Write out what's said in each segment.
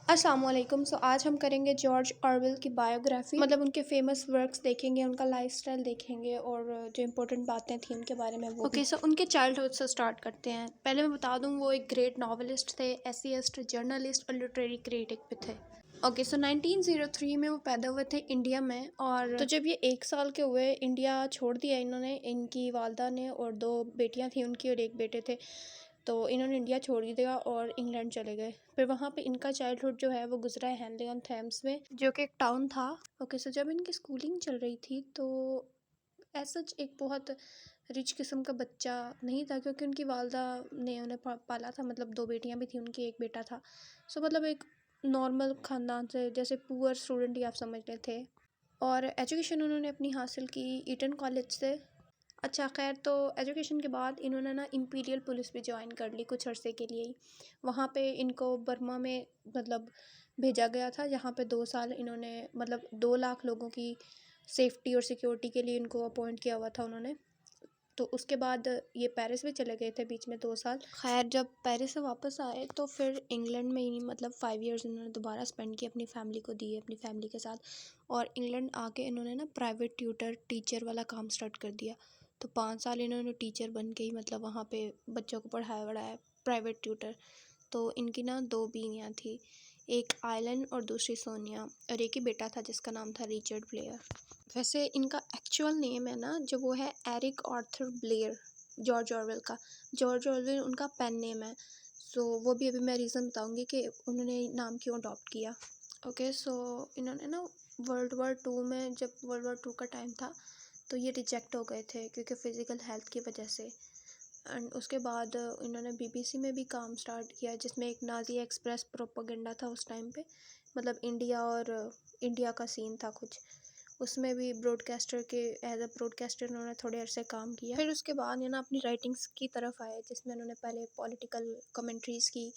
अस्सलाम वालेकुम। आज हम करेंगे जॉर्ज ऑरवेल की बायोग्राफी, मतलब उनके फेमस वर्क्स देखेंगे, उनका लाइफस्टाइल देखेंगे और जो इम्पोर्टेंट बातें थी उनके बारे में वो सो उनके चाइल्डहुड से स्टार्ट करते हैं। पहले मैं बता दूं, वो एक ग्रेट नॉवलिस्ट थे, एसेइस्ट, जर्नलिस्ट और लिटरेरी क्रिटिक भी थे। सो 1903 में वो पैदा हुए थे इंडिया में। और तो जब ये 1 साल के हुए, इंडिया छोड़ दिया इन्होंने, इनकी वालदा ने, और 2 बेटियां थी उनकी और 1 बेटे थे। तो इन्होंने इंडिया छोड़ दिया और इंग्लैंड चले गए। फिर वहाँ पे इनका चाइल्डहुड जो है वो गुजरा है हेनले ऑन थेम्स में, जो कि एक टाउन था। सो जब इनकी स्कूलिंग चल रही थी तो ऐसा एक बहुत रिच किस्म का बच्चा नहीं था, क्योंकि उनकी वालदा ने उन्हें पाला था। मतलब 2 बेटियां भी थी उनकी, 1 बेटा था। मतलब एक नॉर्मल ख़ानदान से, जैसे पुअर स्टूडेंट ही आप समझ रहे थे। और एजुकेशन उन्होंने अपनी हासिल की ईटन कॉलेज से। खैर, तो एजुकेशन के बाद इन्होंने ना इंपीरियल पुलिस भी ज्वाइन कर ली कुछ अरसे के लिए ही। वहाँ पे इनको बर्मा में मतलब भेजा गया था, जहाँ पे 2 साल इन्होंने, मतलब 2 लाख लोगों की सेफ्टी और सिक्योरिटी के लिए इनको अपॉइंट किया हुआ था उन्होंने। तो उसके बाद ये पेरिस भी चले गए थे बीच में 2 साल। खैर, जब पेरिस से वापस आए तो फिर इंग्लैंड में ही, मतलब 5 इयर्स इन्होंने दोबारा स्पेंड किए, अपनी फैमिली को दिए, अपनी फैमिली के साथ। और इंग्लैंड आके इन्होंने ना प्राइवेट ट्यूटर, टीचर वाला काम स्टार्ट कर दिया। तो 5 साल इन्होंने टीचर बन के ही, मतलब वहाँ पे बच्चों को पढ़ाया वढ़ाया, प्राइवेट ट्यूटर। तो इनकी ना 2 बीवियाँ थी, एक आयलन और दूसरी सोनिया, और एक ही बेटा था जिसका नाम था रिचर्ड ब्लेयर। वैसे इनका एक्चुअल नेम है ना, जो वो है Eric Arthur Blair, George Orwell का। जॉर्ज ऑरवेल उनका पेन नेम है। वो भी अभी मैं रीज़न बताऊंगी कि उन्होंने नाम क्यों अडॉप्ट किया। सो इन्होंने ना वर्ल्ड में, जब वर्ल्ड वॉर 2 का टाइम था, तो ये रिजेक्ट हो गए थे क्योंकि फ़िज़िकल हेल्थ की वजह से। एंड उसके बाद इन्होंने बीबीसी में भी काम स्टार्ट किया, जिसमें एक नाज़ी एक्सप्रेस प्रोपेगेंडा था उस टाइम पे। मतलब इंडिया और इंडिया का सीन था कुछ, उसमें भी ब्रॉडकास्टर के, एज अ ब्रॉडकास्टर उन्होंने थोड़े अरसे काम किया। फिर उसके बाद ये ना अपनी राइटिंग्स की तरफ आए, जिसमें उन्होंने पहले पॉलिटिकल कमेंट्रीज़ की,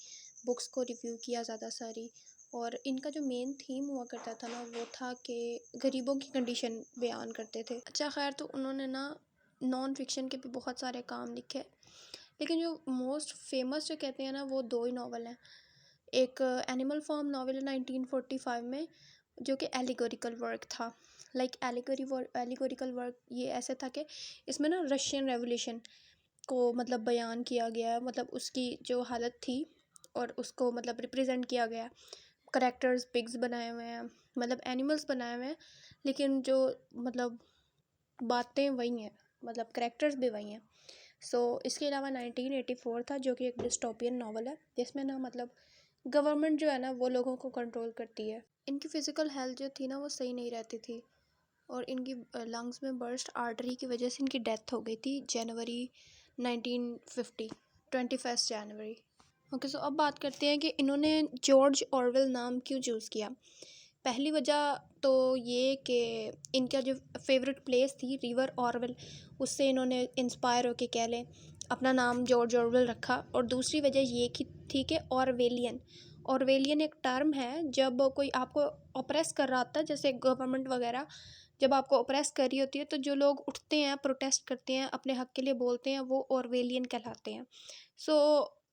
बुक्स को रिव्यू किया ज़्यादा सारी। और इनका जो मेन थीम हुआ करता था ना, वो था कि गरीबों की कंडीशन बयान करते थे। खैर, तो उन्होंने ना नॉन फिक्शन के भी बहुत सारे काम लिखे, लेकिन जो मोस्ट फेमस जो कहते हैं ना, वो 2 ही नावल हैं। एक एनिमल फार्म नावल है 1945 में, जो कि एलिगोरिकल वर्क था। एलिगोरिकल वर्क ये ऐसे था कि इसमें ना रशियन रेवोल्यूशन को मतलब बयान किया गया, मतलब उसकी जो हालत थी और उसको मतलब रिप्रेजेंट किया गया। करैक्टर्स पिग्स बनाए हुए हैं, मतलब एनिमल्स बनाए हुए हैं, लेकिन जो मतलब बातें वही हैं, मतलब करैक्टर्स भी वही हैं। इसके अलावा 1984 था, जो कि एक डिस्टोपियन नावल है, जिसमें ना मतलब गवर्नमेंट जो है ना, वो लोगों को कंट्रोल करती है। इनकी फ़िज़िकल हेल्थ जो थी ना, वो सही नहीं रहती थी, और इनकी लंग्स में बर्स्ट आर्टरी की वजह से इनकी डेथ हो गई थी जनवरी 1950, 21 जनवरी। सो अब बात करते हैं कि इन्होंने जॉर्ज ऑरवेल नाम क्यों चूज़ किया। पहली वजह तो ये कि इनका जो फेवरेट प्लेस थी रिवर ऑरवेल, उससे इन्होंने इंस्पायर होके कह लें अपना नाम जॉर्ज ऑरवेल रखा। और दूसरी वजह ये थी कि ऑरवेलियन एक टर्म है, जब कोई आपको ऑप्रेस कर रहा होता है, जैसे गवर्नमेंट वगैरह जब आपको ऑप्रेस कर रही होती है, तो जो लोग उठते हैं, प्रोटेस्ट करते हैं, अपने हक के लिए बोलते हैं, वो ऑरवेलियन कहलाते हैं।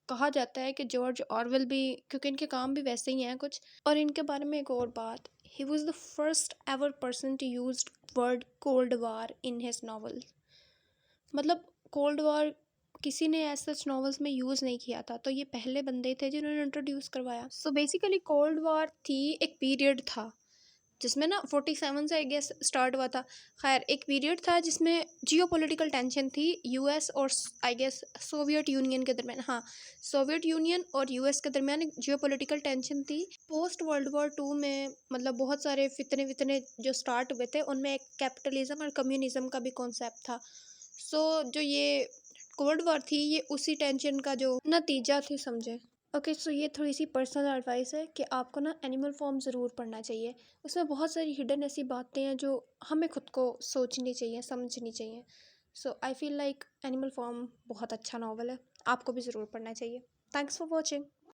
कहा जाता है कि जॉर्ज ऑरवेल भी, क्योंकि इनके काम भी वैसे ही हैं कुछ। और इनके बारे में एक और बात, he was the first ever person to use word cold war in his novel. मतलब कोल्ड वार किसी ने ऐसे सच नॉवेल्स में यूज़ नहीं किया था, तो ये पहले बंदे थे जिन्होंने इंट्रोड्यूस करवाया। बेसिकली कोल्ड वार थी, एक पीरियड था जिसमें ना 47 से आई गेस स्टार्ट हुआ था। खैर, एक पीरियड था जिसमें जियोपॉलिटिकल टेंशन थी यूएस और आई गेस सोवियत यूनियन के दरमियान। हाँ, सोवियत यूनियन और यूएस के दरमियान एक जियोपॉलिटिकल टेंशन थी। पोस्ट वर्ल्ड वॉर 2 में मतलब बहुत सारे फितने वितने जो स्टार्ट हुए थे, उनमें एक कैपिटलिज्म और कम्युनिज्म का भी कॉन्सेप्ट था। जो ये कोल्ड वॉर थी, ये उसी टेंशन का जो नतीजा थी, समझे। सो ये थोड़ी सी पर्सनल एडवाइस है कि आपको ना एनिमल फॉर्म ज़रूर पढ़ना चाहिए। उसमें बहुत सारी हिडन ऐसी बातें हैं जो हमें खुद को सोचनी चाहिए, समझनी चाहिए। I feel like animal form बहुत अच्छा नावल है, आपको भी ज़रूर पढ़ना चाहिए। Thanks for watching.